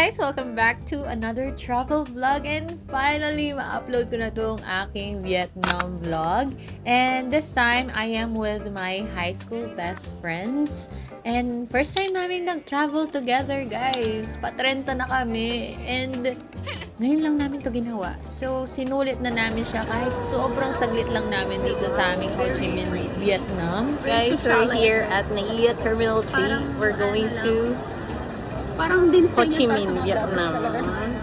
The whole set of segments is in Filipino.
guys! Welcome back to another travel vlog, and finally ma-upload ko na tong aking Vietnam vlog. And this time, I am with my high school best friends. And first time namin nag-travel together, guys. Patrenta na kami. And ngayon lang namin to ginawa. So, sinulit na namin siya kahit sobrang saglit lang namin dito sa aming Ho Chi Minh, Vietnam. Guys, we're here at Nai Terminal 3. We're going to Parang din Ho Chi Minh, Vietnam.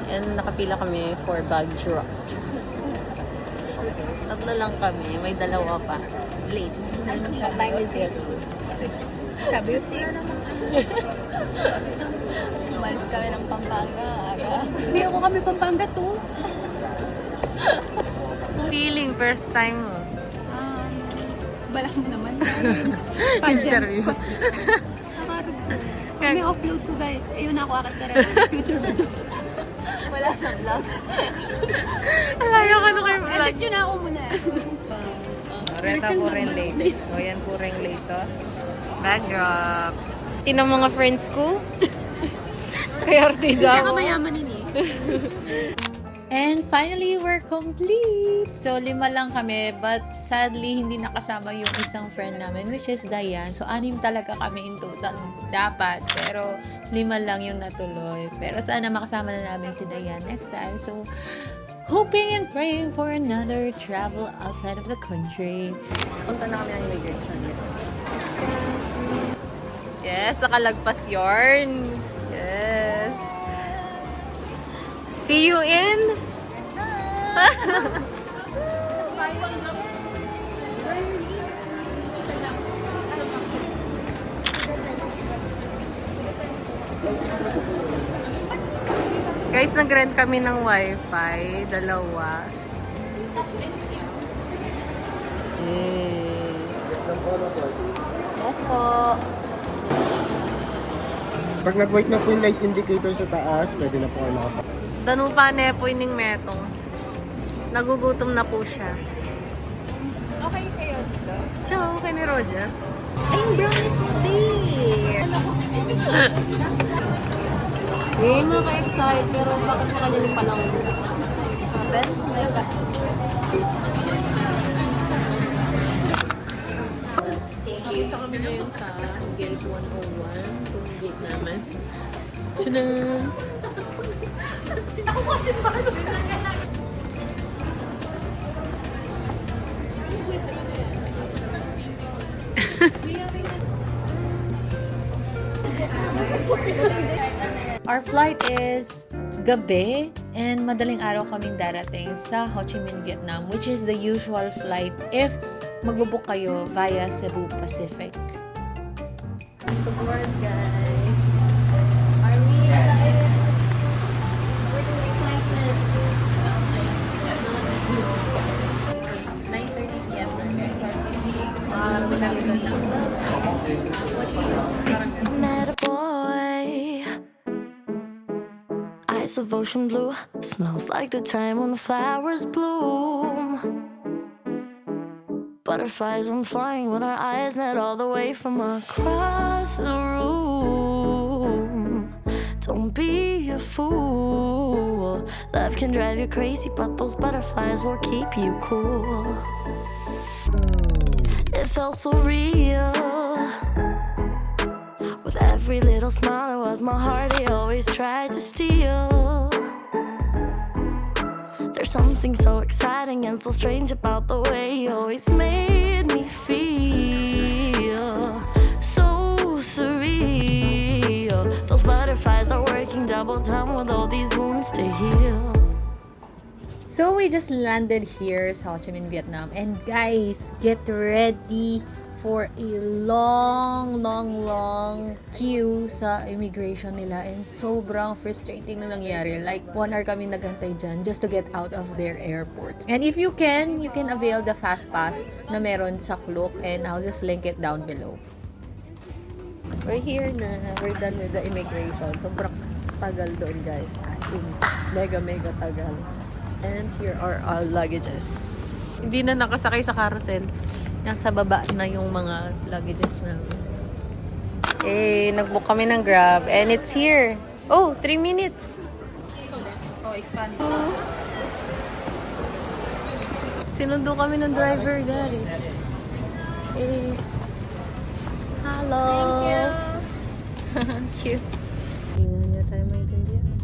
And nakapila kami for bag drop. Tatlo lang kami. May dalawa pa. Late. Time is 6. Sabi yung 6. Umalis kami ng Pampanga. Hindi ako kami Pampanga to. Feeling first time mo? Balak mo naman. Interview. May upload ko guys. Ayun ako akit na rin. Future videos. Wala sa vlog. Alayo ka na kayo vlog. Edit nyo na ako muna. Renta po rin late. O yan po rin late to. Bag drop. Tinang mga friends ko. Kaya artida Kaya ako. kamayaman yun eh. And finally, we're complete! So, 5 lang kami, but sadly, hindi nakasama yung isang friend namin, which is Diane. So, 6 talaga kami in total dapat. Pero, 5 lang yung natuloy. Pero sana makasama na namin si Diane next time. So, hoping and praying for another travel outside of the country. Punta na kami ng immigration. Yes, nakalagpas yarn. Yes. See you in? Guys, nag-rent kami ng wifi. 2. Yes po. Pag nag-white na po yung light indicator sa taas, pwede na po kayo makapag. Danupa na po ining metong. Nagugutom na po siya. Okay kayo dito? Ciao, kay ni Rogers. Ay, yung brownies mo din. Hindi nga ka-excite, pero bakit makanyaling pa lang? Ben, Nakita kami ngayon sa Gate 101. Itong gate naman. Tchanan! ako kasi paano? Our flight is gabi, and madaling araw kaming darating sa Ho Chi Minh, Vietnam, which is the usual flight if magbubook kayo via Cebu Pacific. Good morning, guys. Are we excited? We're too excited. 9:30 p.m. na. Marami kami doon lang. I met a boy, eyes of ocean blue, smells like the time when the flowers bloom. Butterflies went flying when our eyes met all the way from across the room. Don't be a fool, love can drive you crazy, but those butterflies will keep you cool. It felt so real. With every little smile, it was my heart he always tried to steal. There's something so exciting and so strange about the way he always made me feel. So surreal. Those butterflies are working double time with all these wounds to heal. So, we just landed here sa Ho Chi Minh, Vietnam. And guys, get ready for a long queue sa immigration nila. And sobrang frustrating na nangyari. Like, 1 hour kami naghantay dyan just to get out of their airport. And if you can avail the fast pass na meron sa Klook. And I'll just link it down below. We're here na. We're done with the immigration. Sobrang tagal doon, guys. As in, mega tagal. And here are our luggages. Hindi na nakasakay sa carousel. Nasa baba na yung mga luggages namin. Eh, nag-book kami ng Grab. And it's here. Oh, 3 minutes. Oh, expand. Sinundo kami ng driver, guys. Eh. Hello. Thank you. Hindi niya tayo maintindihan.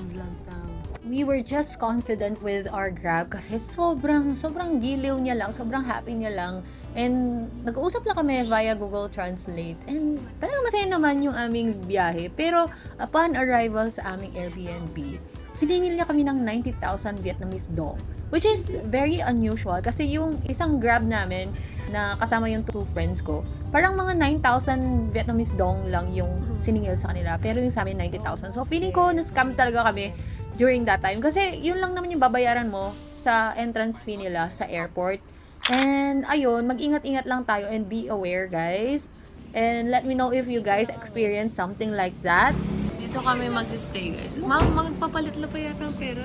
Vlog tayo. We were just confident with our Grab kasi sobrang giliw niya lang, sobrang happy niya lang. And nag-uusap lang kami via Google Translate. And talagang masaya naman yung aming biyahe. Pero upon arrival sa aming Airbnb, siningil niya kami ng 90,000 Vietnamese dong. Which is very unusual kasi yung isang Grab namin na kasama yung 2 friends ko, parang mga 9,000 Vietnamese dong lang yung siningil sa kanila. Pero yung sa amin, 90,000. So feeling ko na-scam talaga kami during that time. Kasi yun lang naman yung babayaran mo sa entrance fee nila sa airport. And ayun, mag-ingat-ingat lang tayo and be aware, guys. And let me know if you guys experience something like that. Dito kami mag-stay, guys. Magpapalit lang pa yata ang pera.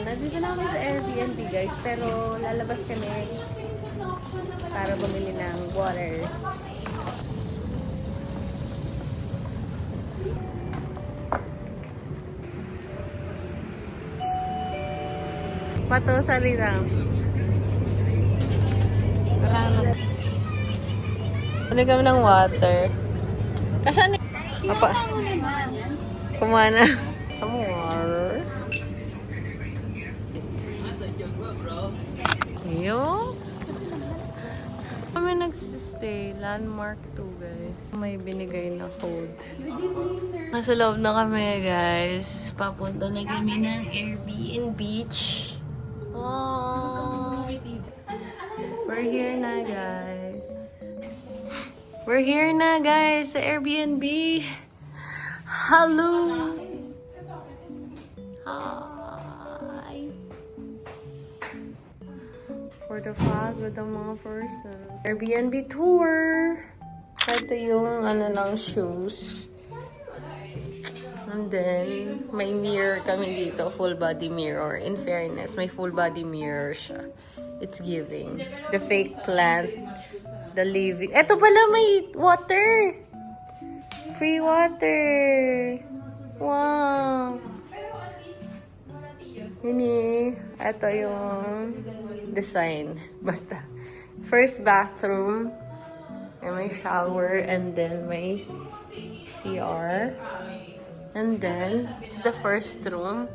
Nandito na kami sa Airbnb, guys. Pero lalabas kami para bumili ng water. Pato, salita. Wala na. Bili kami ng water. Kasi ano? Apa? Kumuha na. Some more. Ayun. Kami nagsistay. Landmark 2, guys. May binigay na code. Nasa loob na kami, guys. Papunta na kami ng Airbnb Beach. Oh. We're here na, guys. We're here na, guys, sa Airbnb. Hello. Hi. For the fog with the mga person. Airbnb tour. Ito yung ng shoes. And then, may mirror kami dito. Full body mirror. In fairness, may full body mirror siya. It's giving. The fake plant. The living. Eto pala, may water. Free water. Wow. Yun Ito yung design. Basta. First bathroom. May shower. And then may CR. And then, it's the first room.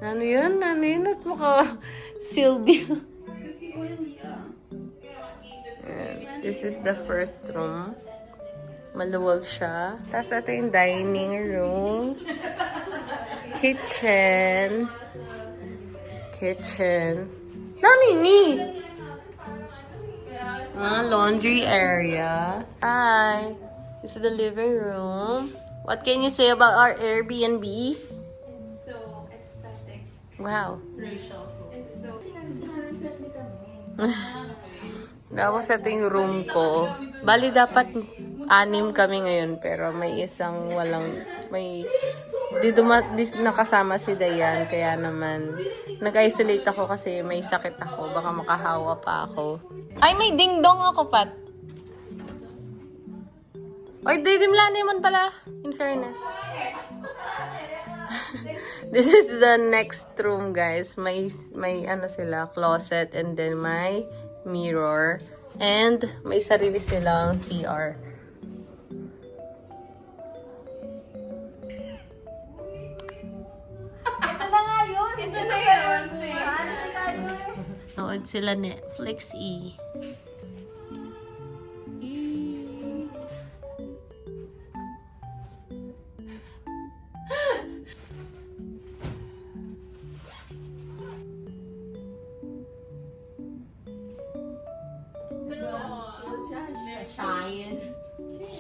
Ano yun? At mukha sealed yun. This is the first room. Maluwag siya. Tapos ito yung dining room. Kitchen. Dami ni! Laundry area. Hi! This is the living room. What can you say about our Airbnb? It's so aesthetic. Wow. It's so... Tapos ito yung room ko. Bali dapat 6 kami ngayon pero may isang di nakasama si Dayan kaya naman nag-isolate ako kasi may sakit ako. Baka makahawa pa ako. Ay, may ding-dong ako, Pat. Ay, didimla naman pala. In fairness. This is the next room, guys. May sila, closet, and then may mirror. And may sarili silang CR. Ito na nga yun! Ito na yun! Nood sila Netflix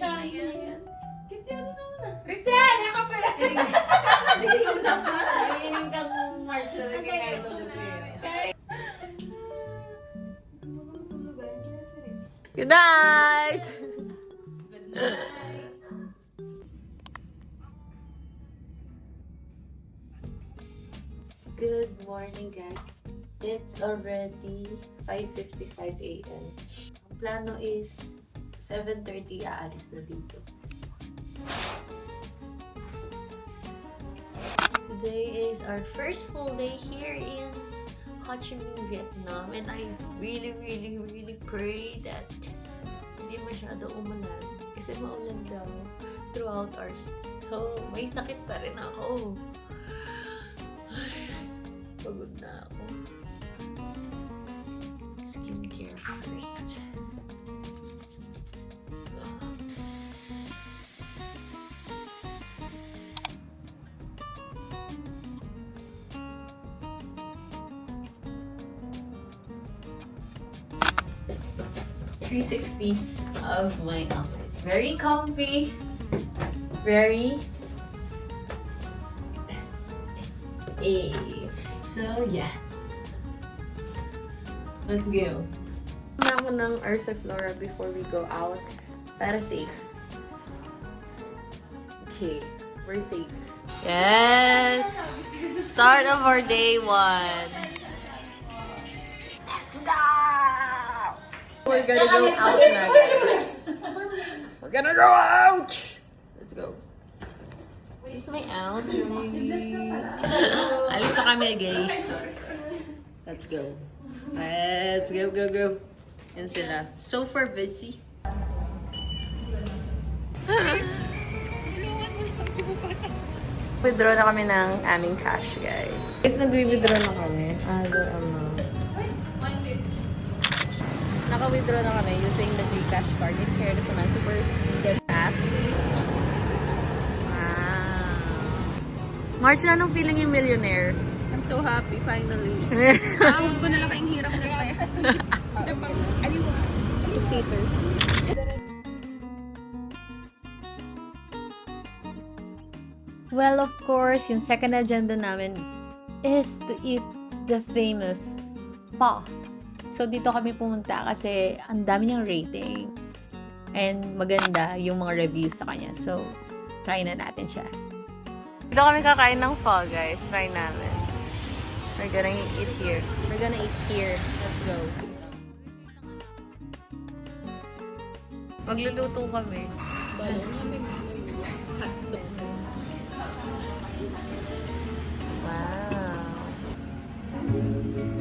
Cheyenne. Cristel! Ako pala! Hindi ko naman. Iining kang March na nag-idol ko. Good night! Good morning, guys. It's already 5:55 a.m. Ang plano is 7:30 aalis na dito. Today is our first full day here in Ho Chi Minh, Vietnam. And I really, really, really pray that hindi masyado umulan. Kasi maulan daw throughout our stay. So, may sakit pa rin ako. Pagod na ako. Skincare first. .360 of my outfit. Very comfy. Very so yeah. Let's go. Muna ako ng Ursiflora before we go out para safe. Okay, we're safe. Yes! Start of our day 1. Let's go! We're gonna go out na, guys. We're gonna go out! Let's go. This is my outfit. Alis na kami, guys. Let's go. Let's go, go, go. Yan sila. So far busy. Withdraw na kami ng aming cash, guys. Guys, nag-withdraw na kami. Naka-withdraw na kami using the Gcash card. In fairness naman, super speed and fast. Wow. March, anong feeling yung millionaire? I'm so happy, finally. Huwag ko na lang kayong hirap na kaya. Aliwa. Six-seater. Well, of course, yung second agenda namin is to eat the famous pho. So, dito kami pumunta kasi ang dami niyang rating. And maganda yung mga reviews sa kanya. So, try na natin siya. Dito kami kakain ng pho, guys. Try namin. We're gonna eat here. We're gonna eat here. Let's go. Magluluto kami. Wow.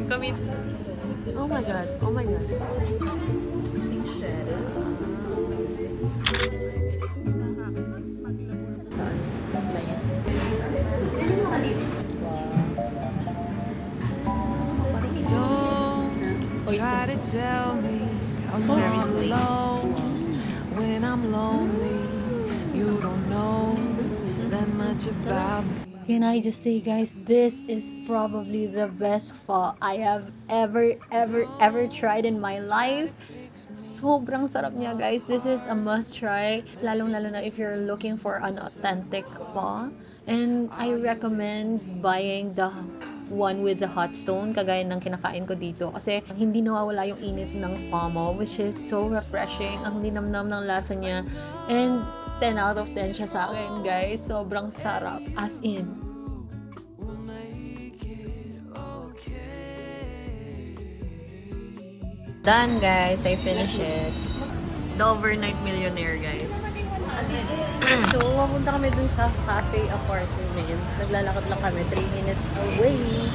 Kami. Oh my god. Oh my god. Try to tell me I'm not alone when I'm lonely. You don't know that much about me. Can I just say, guys, this is probably the best pho I have ever tried in my life. Sobrang sarap niya, guys. This is a must try, lalong-lalo na if you're looking for an authentic pho. And I recommend buying the one with the hot stone, kagaya ng kinakain ko dito. Kasi hindi nawawala yung init ng pho mo, which is so refreshing. Ang linamnam ng lasa niya. And 10 out of 10 siya sa akin, guys. Sobrang sarap. As in. Done, guys. I finished it. The overnight millionaire, guys. So, pupunta kami dun sa cafe apartment. Naglalakad lang kami. 3 minutes away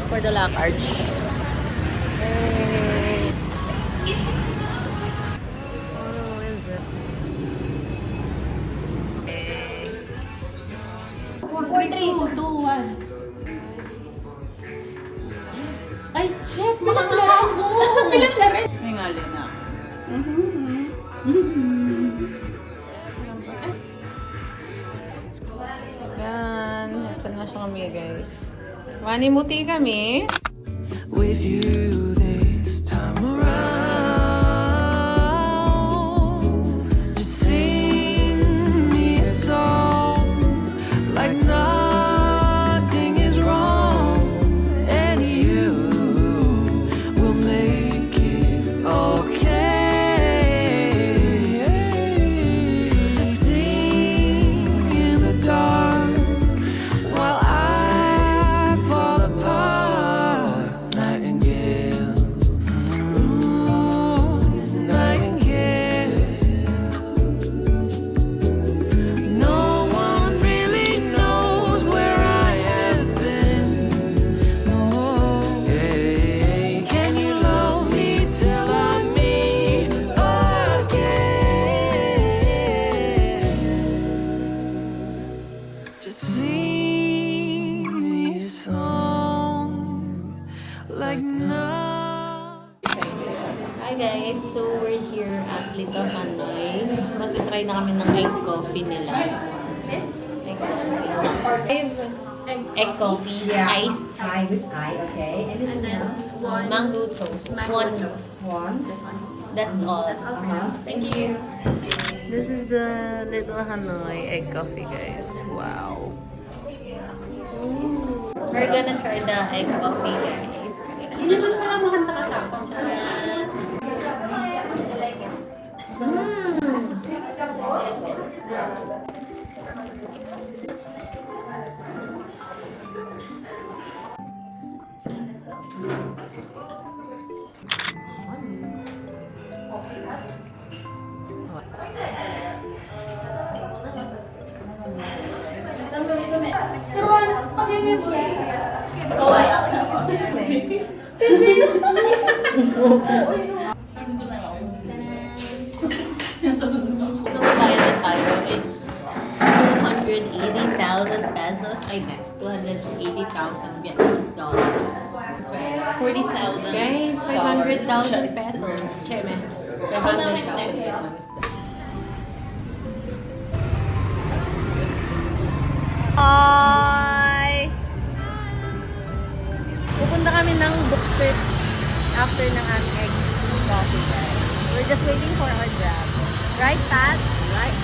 for the Lac-Arch. Hey. Oh, is it? Hey. 4, 3, 2, 1. Ay, shit! Bilang na rin! Bilang na rin! May ngali na. Yan. Saan na siya kami, guys? Manimuti kami. With you this time around, just sing me a song like nothing is wrong, and you will make it okay. Just sing in the dark while I fall apart. Nightingale Hi guys, so we're here at Little Hanoi. Mag-try na kami ng egg coffee nila. Yes? Egg coffee. Egg coffee, iced. Pie with pie, okay. And then Mango toast. One. one. This one. That's all. Thank you. This is the Little Hanoi egg coffee, guys. Wow. We're gonna try the egg coffee, guys. Hindi mo naman makanta ka tapos. So, bayad na tayo. It's 280,000 pesos. Ay, na. 280,000 Vietnamese dollars. 40,000. Guys, 500,000 pesos. Che, me. 500,000 Vietnamese dollars. Hi! Pupunta kami ng Book Street after ng aming egg coffee, guys. We're just waiting for our grab. Right, Pat? Right?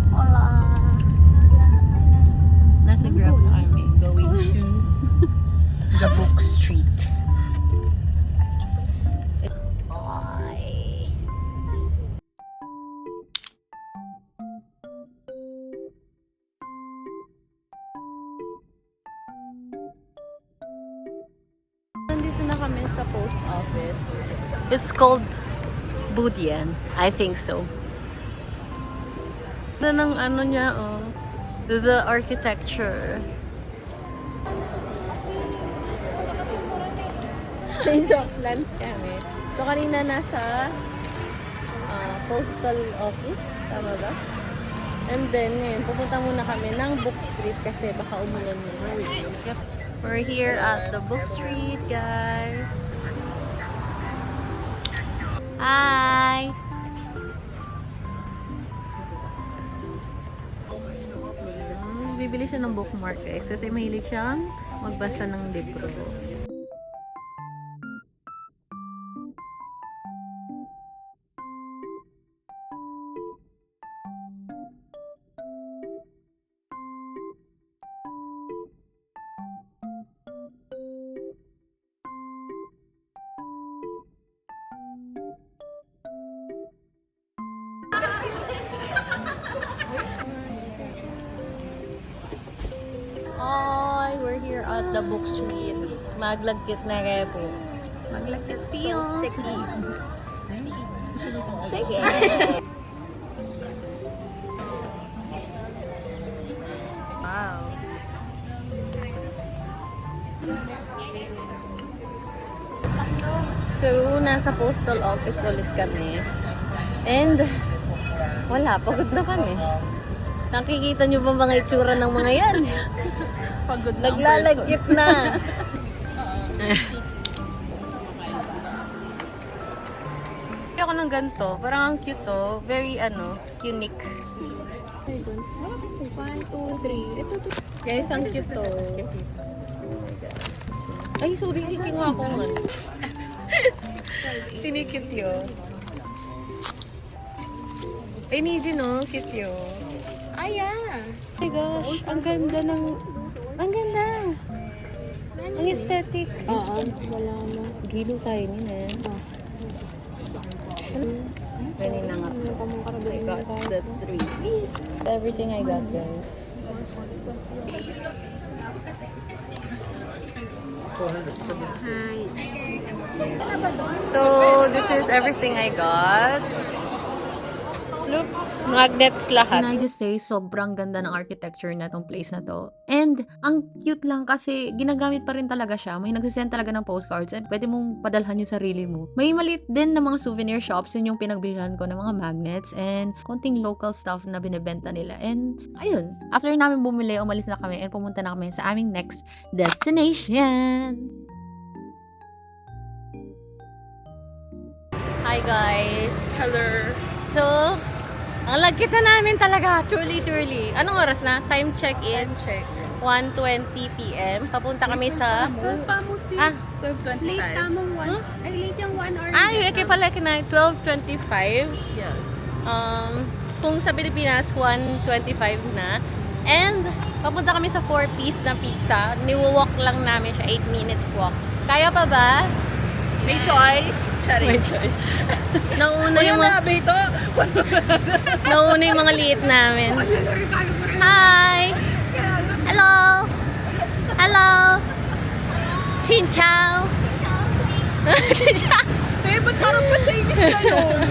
Hola! Nasa Grab na kami. Going to the Book Street. Nandito na kami sa post office. It's called Budian. I think so. Ganda ng ano niya, oh. The architecture. Change of plans kami. So, kanina nasa postal office. Tama ba? And then, ngayon, pupunta muna kami ng Book Street kasi baka umulan muna. Yep. We're here at the Book Street, guys. Hi! Bibili siya ng bookmark, guys. Kasi mahilig siyang magbasa ng libro. Hi! We're here at the Book Street. Maglagkit na repo. Maglagkit feels. So sticky. Sticky! Wow. So, nasa postal office ulit kami. And, wala, pagod na kami. Nakikita nyo ba mga itsura ng mga yan? Pagod na. Naglalagkit na. Ako ng ganito. Parang ang cute to. Very, unique. 1, 2, 3. Ito. Guys, ang cute to. Ay, sorry. Kinuha ko man. Tinikit yun. Ay, Niji, no? Cute yun. Ay, yeah. Oh my gosh. Ang ganda ng... Ang ganda. Ang aesthetic. Oo. Wala na. Gilo tayo nila. Pwede na nga. I got the 3. Everything I got, guys. So, this is everything I got. Look, magnets lahat. Can I just say, sobrang ganda ng architecture na tong place na to. And, ang cute lang kasi ginagamit pa rin talaga siya. May nagsisend talaga ng postcards and pwede mong padalhan yung sarili mo. May maliit din na mga souvenir shops. Yun yung pinagbilhan ko ng mga magnets and konting local stuff na binibenta nila. And, ayun. After namin bumili, umalis na kami and pumunta na kami sa aming next destination. Hi guys! Hello. So, ang lagkita namin talaga, truly. Anong oras na? Time check is 1:20 p.m. Papunta kami sa... Pa mo sis. Ah, 12:25. Late tamang 1. Ay, late yung 1 hour. ay, okay pala kina 12:25. Yes. Kung sa Pilipinas, 1:25 na. And, papunta kami sa 4-piece na pizza. Niwalk lang namin siya, 8 minutes walk. Kaya pa ba? May choice. Charing. May choice. Nauna yung mga... ito. Nauna yung mga liit namin. Hi! Hello! Hello! Xin chào! Xin chào! Eh, ba't parang pa-Chinese na yun?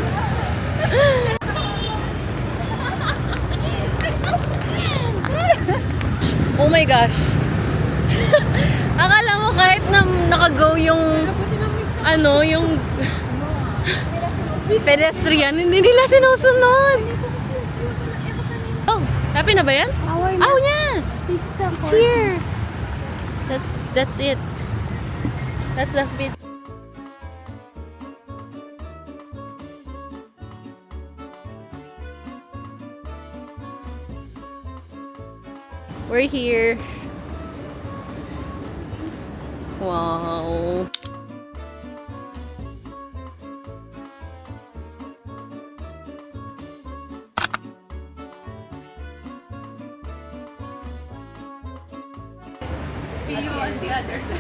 Oh my gosh! Akala mo kahit na naka-go yung yung pedestrian, hindi nila sinusunod. Oh, happy na ba yan? Oh, yeah! Pizza. It's here. That's it. That's the fit. We're here. Wow. See you on the other side.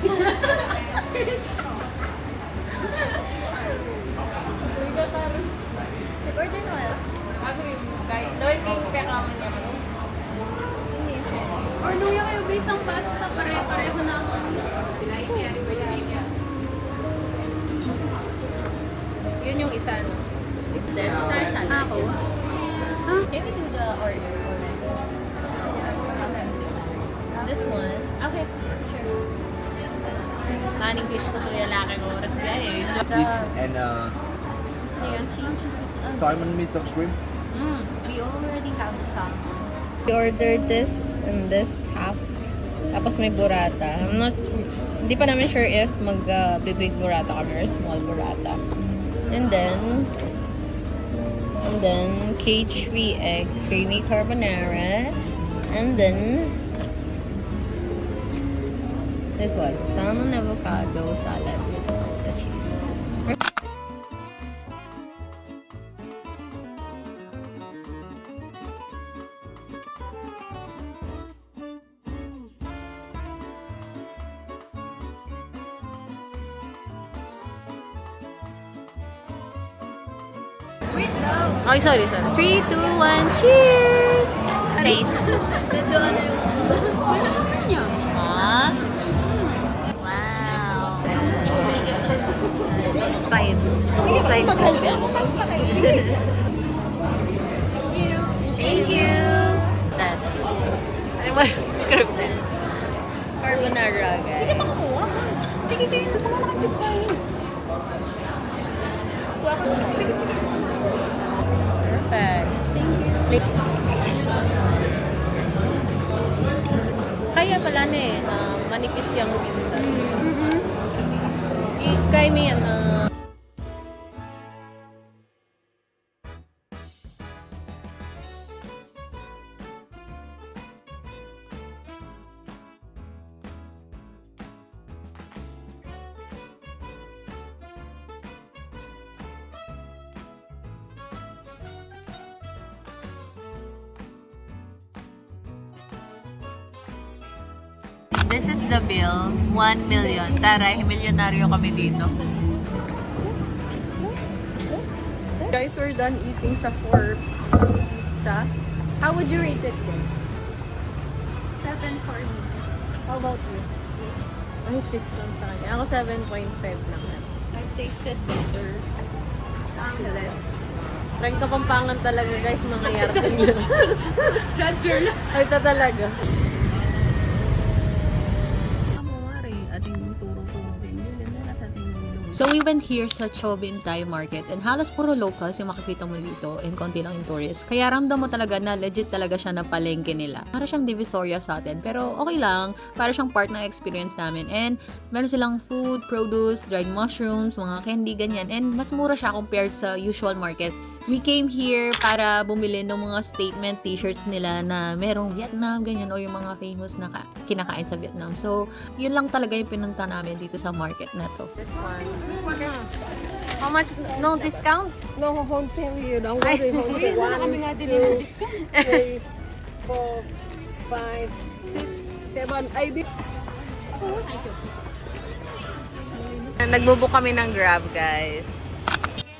Order na kaya? Bago yung kahit dawin ko yung pekaman niya. Or luya kayo based ang pasta. Pare-pareho na ako. Yun yung isa, no? Is there? Saan? Ako? Can we do the order? This one? Okay, sure. English ko tuloy ang laki ng oras guys. Cheese and Gusto niyo yung cheese? salmon miso cream. We already have some. We ordered this and this half. Tapos may burrata. Hindi pa namin sure if big burrata kami or small burrata. And then cage-free egg, creamy carbonara. And then this one, salmon avocado salad with the cheese. Ay, sorry. 3, 2, 1, cheers! Taste. Medyo ano yung... Ah. Wow. Side ko. Thank you. That. Ano ba? Scripted. Carbonara, guys. Sige kayo, kung ano kang pizza yun. Sige. Perfect. Thank you. Kaya pala na manipis yung pizza. Kaya may This is the bill. 1 million. Tara, milyonaryo kami dito. Guys, we're done eating sa 4-piece pizza. How would you rate it, guys? 7 for me. How about you? Ay, 6 lang sa kanya. Ako 7.5 lang. I've tasted better. Sa Angeles. Frank Kapampangan talaga guys, mga yarte nyo. Judger lang. Ay, ito talaga. So we went here sa Chobin Thai Market and halos puro locals yung makikita mo dito and konti lang yung tourists. Kaya ramdam mo talaga na legit talaga siya na palengke nila. Para siyang Divisoria sa atin pero okay lang. Para siyang part ng experience namin. And meron silang food, produce, dried mushrooms, mga candy, ganyan. And mas mura siya compared sa usual markets. We came here para bumili ng mga statement t-shirts nila na merong Vietnam, ganyan, o yung mga famous na kinakain sa Vietnam. So yun lang talaga yung pinunta namin dito sa market na to. This one. How much? No discount? No, wholesale yun. Ang wala yung wholesale. Wala kami nga din yung discount. 3, 4, 5, 6, 7, ay di. Nagbubook kami ng Grab, guys.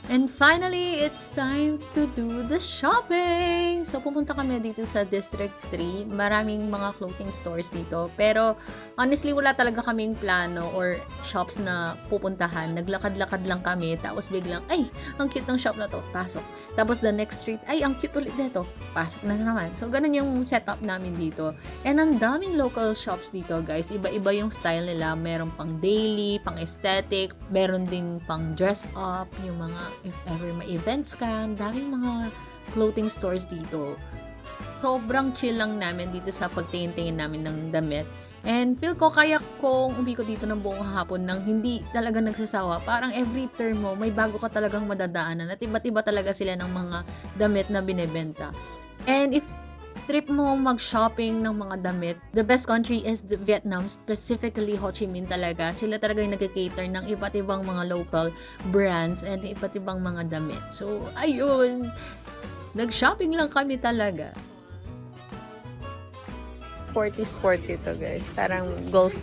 And finally, it's time to do the shopping! So, pupunta kami dito sa District 3. Maraming mga clothing stores dito. Pero, honestly, wala talaga kaming plano or shops na pupuntahan. Naglakad-lakad lang kami. Tapos biglang, ay, ang cute ng shop na to. Pasok. Tapos the next street, ay, ang cute ulit dito. Pasok na naman. So, ganun yung setup namin dito. And ang daming local shops dito, guys. Iba-iba yung style nila. Meron pang daily, pang aesthetic. Meron din pang dress up. Yung mga if ever may events ka, daming mga clothing stores dito. Sobrang chill lang namin dito sa pagtingin-tingin namin ng damit. And feel ko kaya kong umikot dito ng buong hapon nang hindi talaga nagsasawa. Parang every term mo, may bago ka talagang madadaanan at iba't iba talaga sila ng mga damit na binebenta. And if trip mo mag-shopping ng mga damit, the best country is Vietnam, specifically Ho Chi Minh talaga. Sila talaga yung nag-cater ng iba't ibang mga local brands and iba't ibang mga damit. So, ayun, nag-shopping lang kami talaga. Sporty to, guys. Parang golf.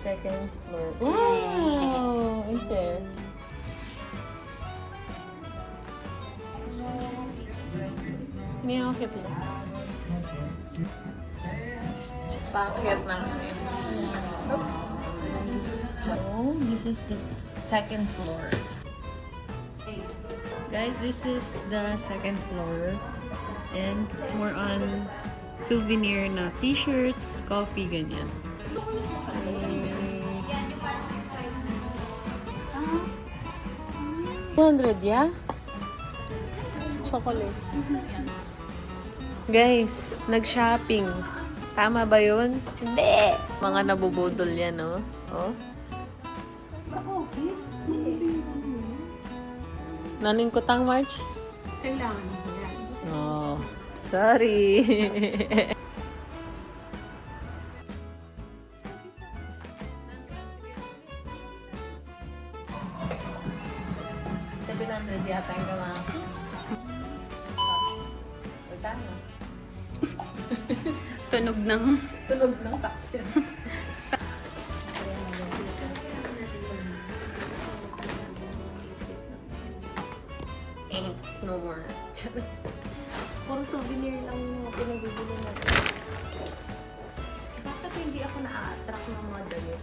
Second floor. Wow! Ito. Ini-akit lang. Pakit lang. So, this is the second floor. Guys, this is the second floor. And more on souvenir na t-shirts, coffee, ganyan. 200, yeah? Chocolate. Guys, nag-shopping. Tama ba yun? Hindi! Mga nabubudol yan, no? Oh. Sa office? Naningkutang, March? Kailangan mo yan. Oh, sorry. Yata yung gama. Tunog ng Success. no more. Puro souvenir lang yung pinagbibili natin. Bakit hindi ako na-attract ng mga damit?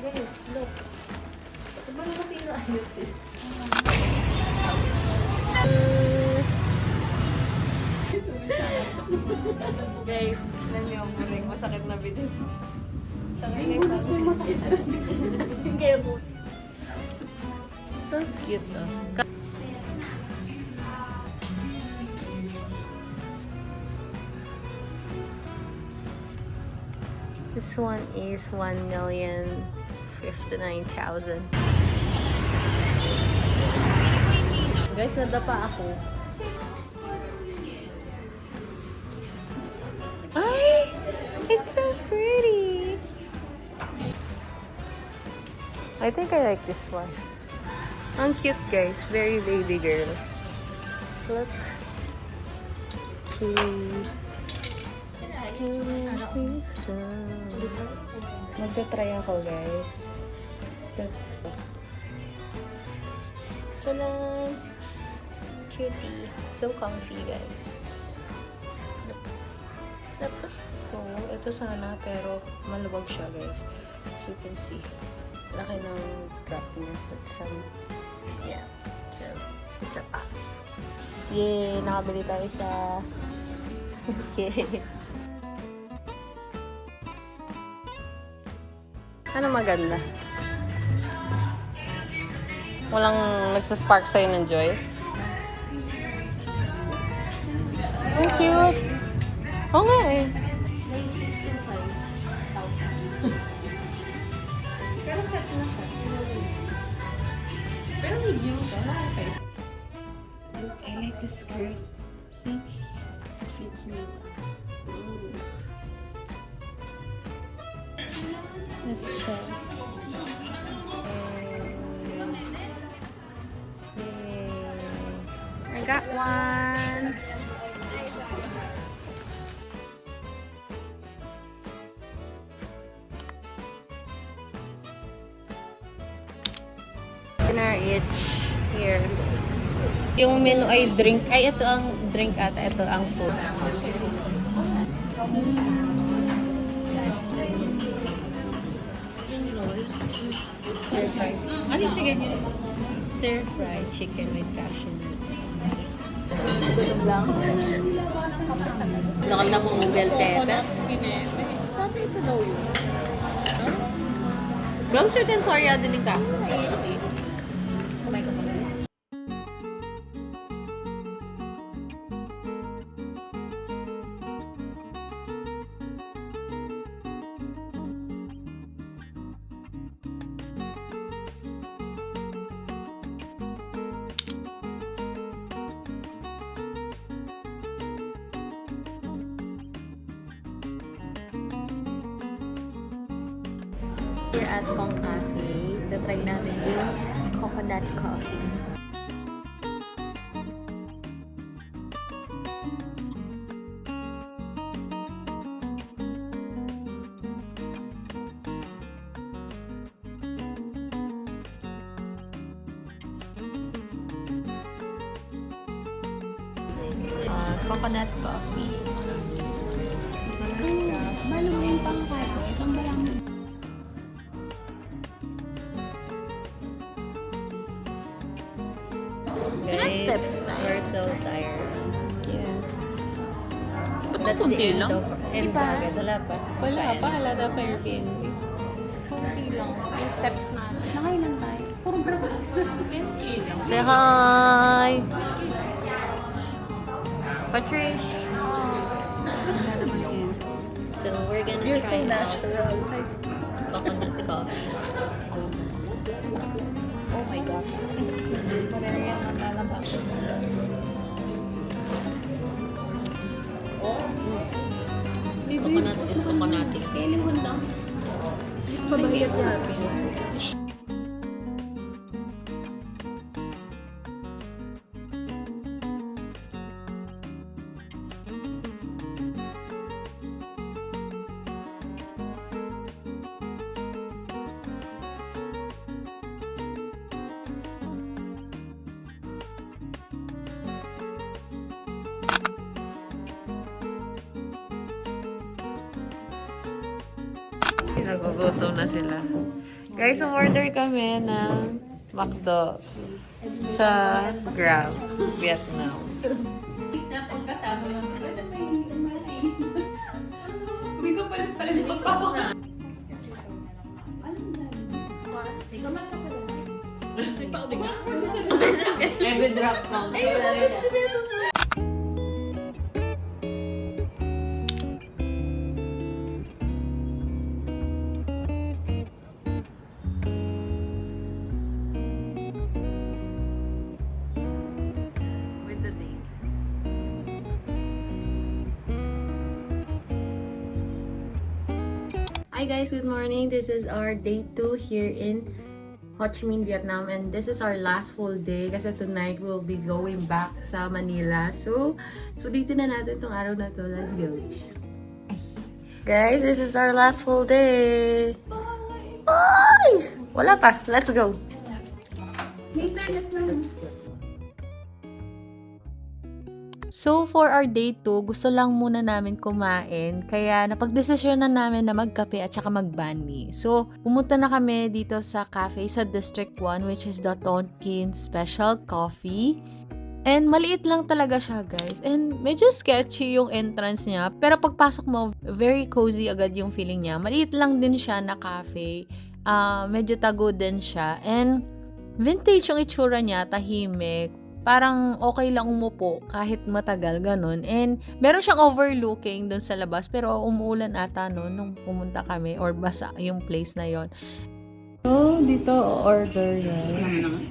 Guys, look. Diba na kasi inaayos sis? Guys, nangyayong masakit na bitis. Sakit na Masakit na. So cute, oh. This one is 1,059,000. Guys, nadapa ako. Ay! It's so pretty! I think I like this one. Ang cute, guys. Very baby girl. Look. Cute. Magta-try ako, guys. Tadaan! cutie. So comfy, guys. Dapat ito sana, pero maluwag siya, guys. As you can see, laki ng gap niya sa isang, yeah. So, it's a pass. Yay! Nakabili tayo sa... Yay! Ano maganda? Walang nagsaspark sa'yo ng joy? Ang cute! Oo nga eh. Pero set na siya. Pero medium siya. Naka-size. I like the skirt. See? It fits me. Let's check. I got one. Dinner each here. Yung menu ay drink. Ay, ito ang drink at ito ang food. Ano sige? Stir-fried chicken with cashew nuts. Gutom lang. Lokal na pong bell pepper. Sabi ito daw yun. Brown sweet and sour din ka. Kumain ka pala. Here at Kong Cafe, try namin yung coconut coffee. Coconut coffee. Malo mo yung pangkato. Itong bayang Guys, we're so tired. Yes. That's the end of end Diba? agad. Wala pa. Wala pa. Halata pa Airbnb. Kunti lang. Yung steps na. Nakailan tayo? Puro breakfast. Say hi! Patrish! So, we're gonna try out coconut coffee. Oh my God. Parang yan ang lalabas. Coconut is coconutty. Kailangan lang. Mabayad namin. Nagugutom na sila. Guys, umorder kami ng McDo sa Grab, Vietnam. Every drop counts. With the date. Hi guys, good morning. This is our day 2 here in Ho Chi Minh, Vietnam, and this is our last full day kasi tonight we'll be going back sa Manila. So dito na natin tong araw na to. Let's go. Guys, this is our last full day. Ay! Wala pa. Let's go. Let's go. So, for our day 2, gusto lang muna namin kumain. Kaya, napagdesisyon na namin na magkape at saka magbani. So, pumunta na kami dito sa cafe sa District 1, which is the Tonkin Special Coffee. And maliit lang talaga siya, guys. And medyo sketchy yung entrance niya. Pero pagpasok mo, very cozy agad yung feeling niya. Maliit lang din siya na cafe. Medyo tago din siya. And vintage yung itsura niya, tahimik. Parang okay lang umupo kahit matagal, ganun. And meron siyang overlooking dun sa labas. Pero umuulan ata no, nung pumunta kami or basa yung place na yon. So, dito order yan.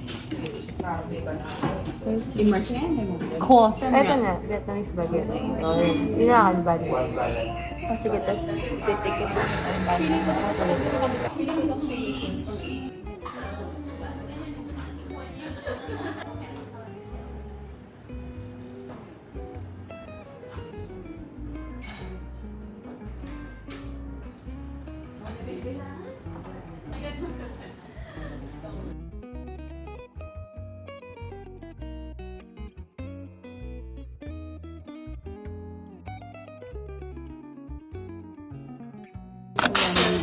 Cost. Ito nga, Vietnamese baguette. Hindi na akin bad. O sige, tas titikip lang ang bani.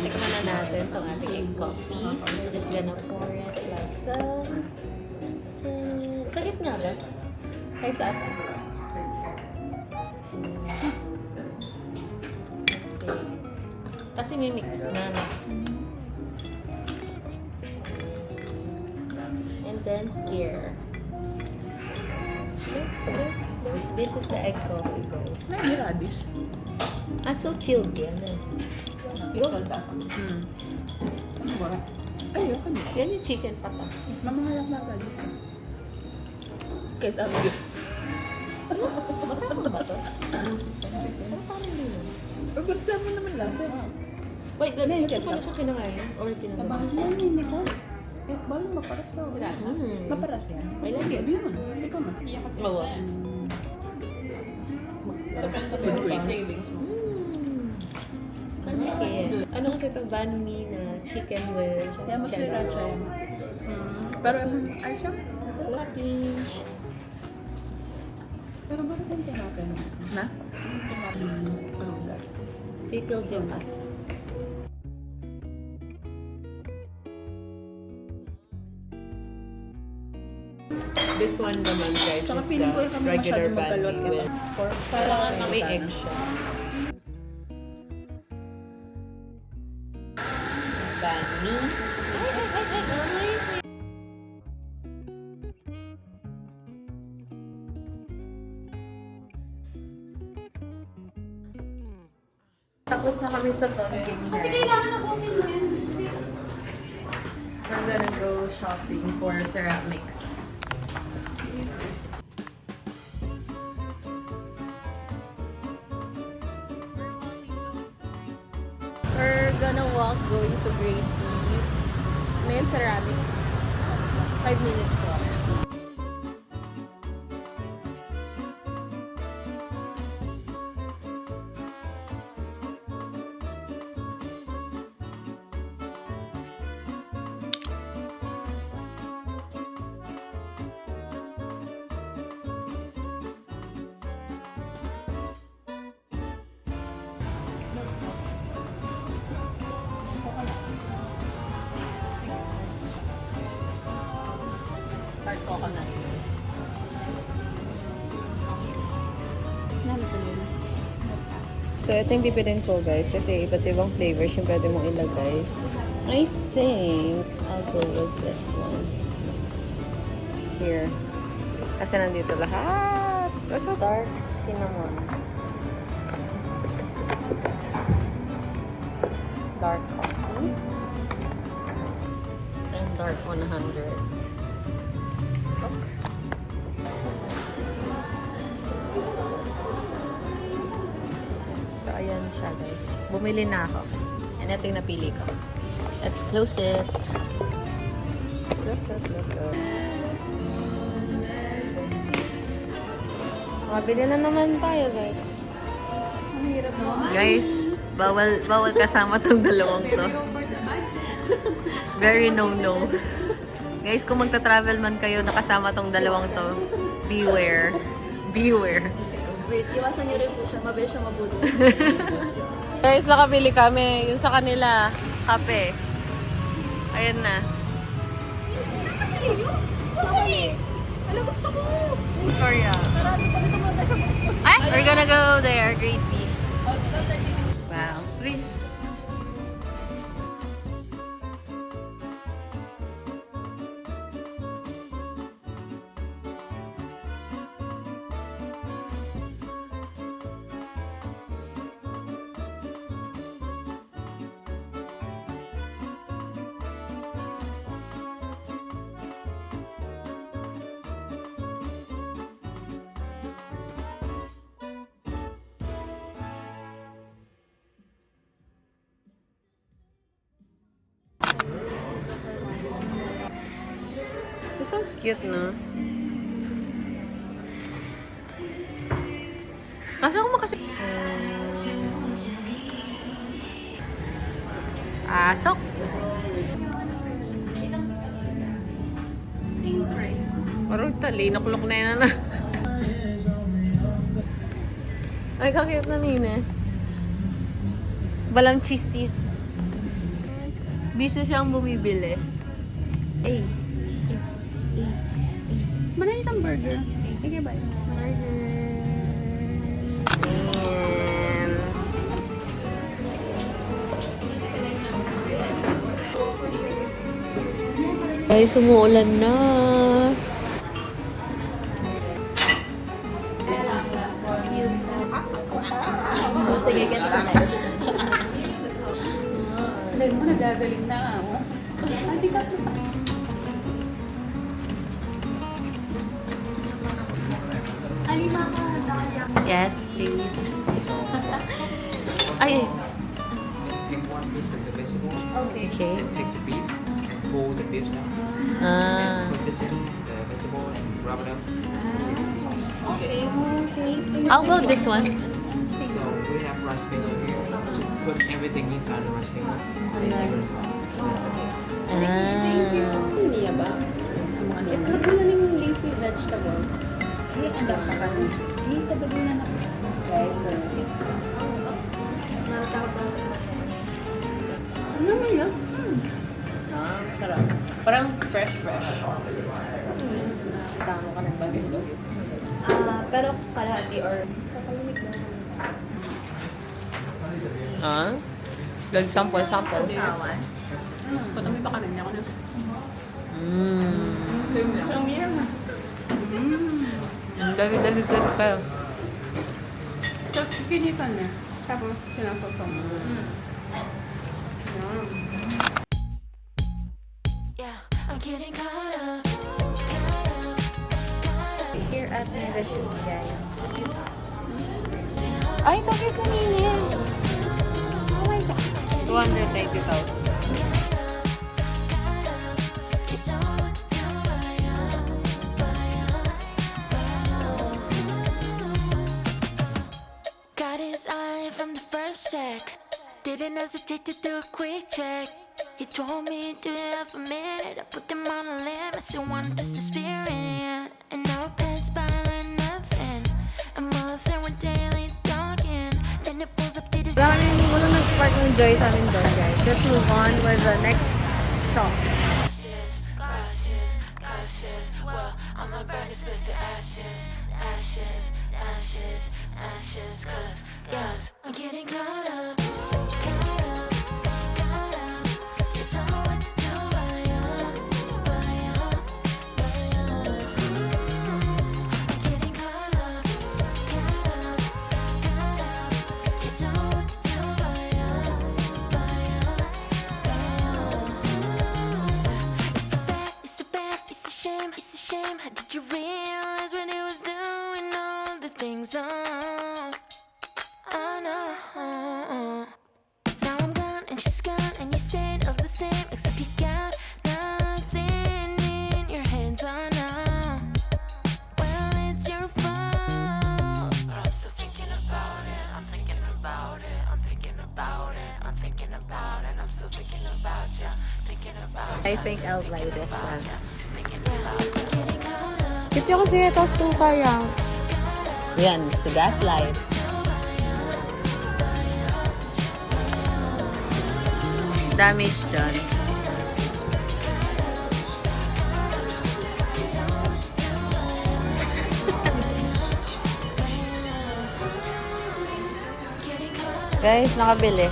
Tikman na natin itong ating egg coffee. So, just gonna pour it like so. Sa gitna ba? Kahit sa atin. Okay. Kasi may mix na. And then stir. This is the egg coffee, guys. May radish. At so chilled yan eh. Yun. Ano ba? Ay, yun. Yan yung chicken pata. Mamahalak na ba dito? Kaya sabi ko. Ano ba to? Ano sa amin din yun? Pero gusto mo naman lasa. Wait, ganun. Ito pala siya kinakain? Or kinakain? Tabang mo yun, Nikas. Eh, balo maparas na. Maparas yan. I like it. Sabi yun. Ikaw na. Oo. Cravings mo. Ano kasi itong banh mi na chicken with Kaya mo cheddar. sriracha yan. Pero ay siya. Nasa package. Pero bakit yung tinapin? Na? Tinapin. Ano nga? Pickled yung pasta. This one naman guys Tsaka is feeling ko the kami regular masyadong banh magkalot mi ka with pork. Parang may egg siya. Banh mi. Tapos na kami sa Tonkin. Kasi kailangan na busin mo yan. We're gonna go shopping for ceramics. We're gonna walk going to Grade B. Ano yun, ceramic? 5 minutes walk. Dark coconut. So, ito yung pipiliin ko guys kasi iba't ibang flavors yung pwede mong ilagay. I think I'll go with this one. Here. Kasi nandito lahat. So, dark cinnamon. Dark coffee. And dark 100. Look. So, ayan siya guys. Bumili na ako. And ito yung napili ko. Let's close it. Look. Mabili na naman tayo guys. Ang hirap mo. Guys, bawal kasama tong dalawang to. Very no-no. Guys, kung magta-travel man kayo nakasama tong dalawang to, beware. Beware. Wait, iwasan niyo rin po siya. Mabilis siya mabulol. Guys, nakabili kami. Yung sa kanila, kape. Ayan na. Ano gusto ko? Korea. Marami pa dito mga sa gusto. Ay, we're gonna go there. Grade B. Wow. Please. This one's cute, no? Nasa ako makasi... Asok! Parang tali, nakulok na yan na. Ay, kakiyot na nina. Balang cheesy. Busy siyang bumibili. Ay. Manahit ang burger. Sige, bye. Guys, umuulan na. Sige, gets ko na. Len mo, nagagaling na nga ako. Hindi ka po sa... Yes, please. Ay, Take one piece of the vegetable, Okay. okay. then take the beef and pull the beef out. Ah. Put this in the vegetable and wrap it up. Okay. I'll go this one. So we have rice finger here. Just put everything inside the rice finger. Then give it a salt. Niya ba? Ang mga niya. Pero wala ng leafy vegetables. Yes, ang dapat ka rin. Kadabunan ako. Guys, let's get. Ano naman yun? Sarap. Parang fresh. Tama ka ng bagay. Pero kalahati or... Kakalimik na. Ah? Sample. Kung may baka rin ako na. Mmm. Ang dami kayo. Tapos kinisan niya. Tapos sinasasama mo. Yeah, I'm getting caught up. Here at the shoes, guys. Ay, bakit kanina? Oh my God. 290,000. Got his eye from the first sec. Didn't hesitate to do a quick check. He told me, do you have a minute? I put them on a limit, still wanted just the spirit, yeah. And now it passed by like nothing. A month and we're daily talking. Then it pulls up to the Wala nag-spark ng joy sa amin doon, guys. Let's move on with the next shop. ashes. Well, I'ma burn this bitch to ashes. Cause, yes, I'm getting caught up. Just don't know what to do, I'm getting caught up. Just don't know what to do, It's too bad, it's a shame. How did you realize when it was doing all the things I know. Now I'm gone and she's gone and you stayed all the same, except you got nothing in your hands. Well, it's your fault. But I'm still thinking about it. I'm still thinking about you. I think I'll buy this one. Cute yung kasi, tapos 2 kaya. Yan, si Gaslight. Damage done. Guys, nakabili.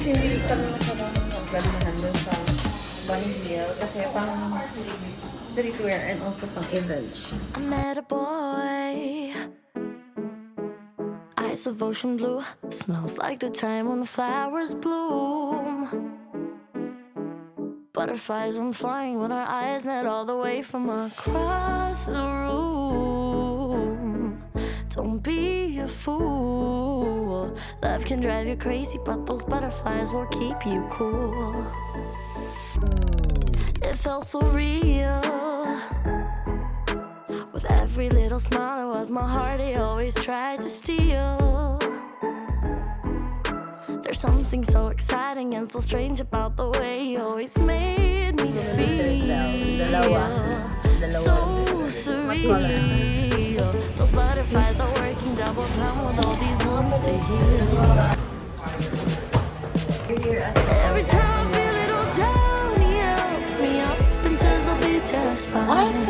Hindi kami masyadong galinhan doon sa Bunny Hill kasi pang streetwear and also pang events. I met a boy, eyes of ocean blue, smells like the time when the flowers bloom. Butterflies went flying when our eyes met all the way from across the room. Don't be a fool. Love can drive you crazy, but those butterflies will keep you cool. It felt so real. With every little smile, it was my heart he always tried to steal. There's something so exciting and so strange about the way he always made me feel. So surreal. Those butterflies are working double time with all these wounds to heal. Every time I feel a little down, he helps me up and says I'll be just fine.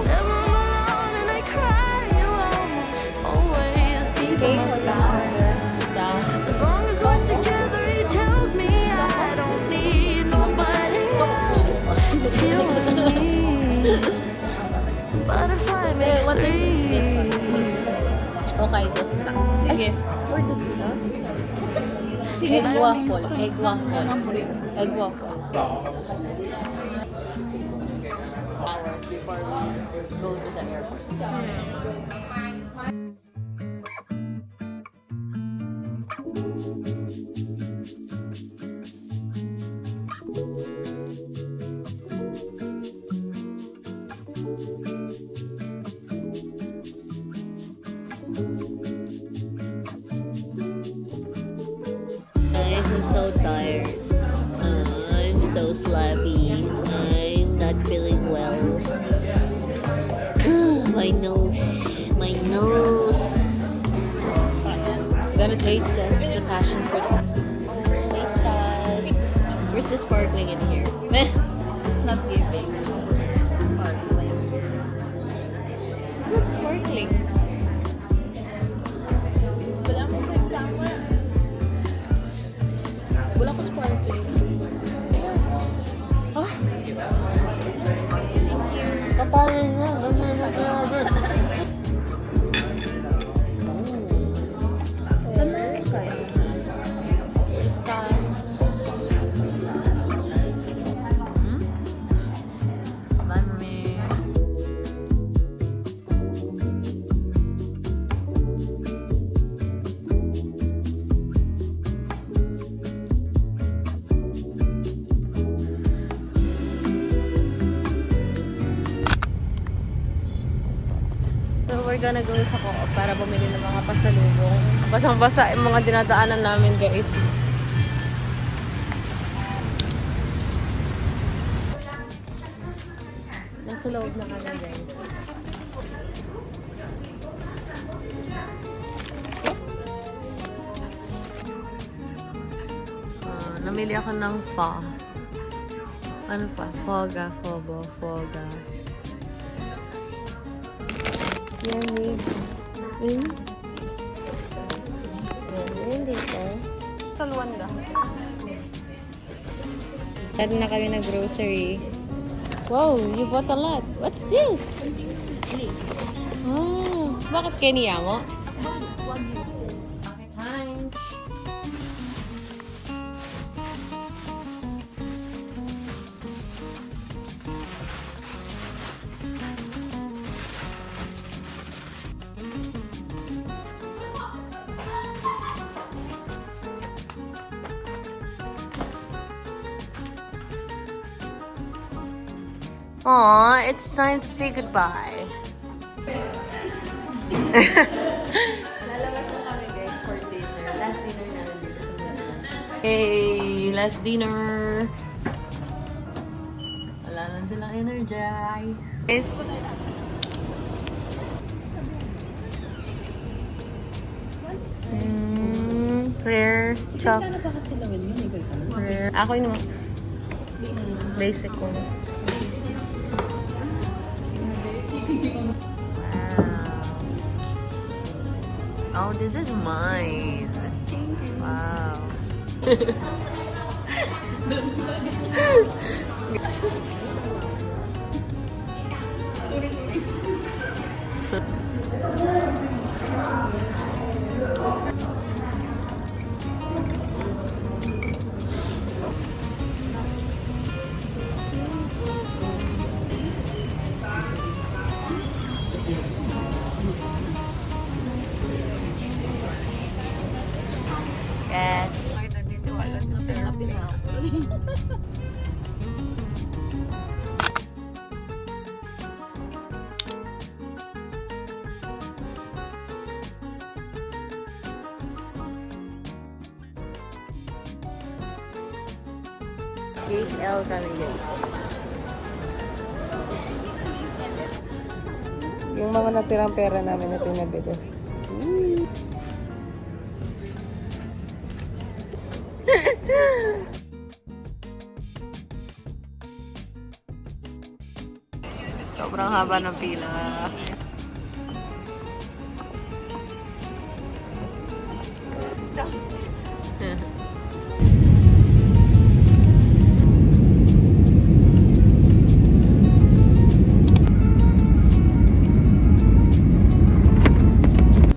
Never alone and I cry, you'll almost always be by my side. As long as we're together, he tells me I don't need nobody else. It's you and me. Butterfly makes three. Okay, dos na. Sige. Or dos na? Egg waffle. Egg waffle. Egg waffle. Hours before we go to the airport. Guys, I'm so tired. I'm so sloppy. I'm not feeling well. My nose. My nose. I'm gonna taste this. The passion fruit. Taste that. Where's the sparkling in here? It's not giving. It's not sparkling. Wala ko sparkling. Kapalin na. Ganyan na grabe. Saan na rin kayo? Dami. So we're gonna go sa Co-op para bumili ng mga pasalubong. Basang-basa yung mga dinadaanan namin, guys. Nasa loob na kami, guys. Namili ako ng pho. Ano pa? Foga, fogo, foga. Yummy. Yan dito. Sa Luanda. Dati na kami nag-grocery. Wow, you bought a lot. What's this? Oh, bakit Kenya mo? Time. Aw, it's time to say goodbye. Lalabas na kami guys for dinner. Last dinner namin dito sa Vietnam. Hey, last dinner. Wala na silang energy. Guys, rare chop. Kano pa kasi lawin yun? Ikaw ito. Rare. Ako yun mo. Basic ko. Wow. Oh, this is mine. Wow. Yes. Gate L kami guys. Yung mga natirang pera namin na tinabili. Sobrang haba ng pila.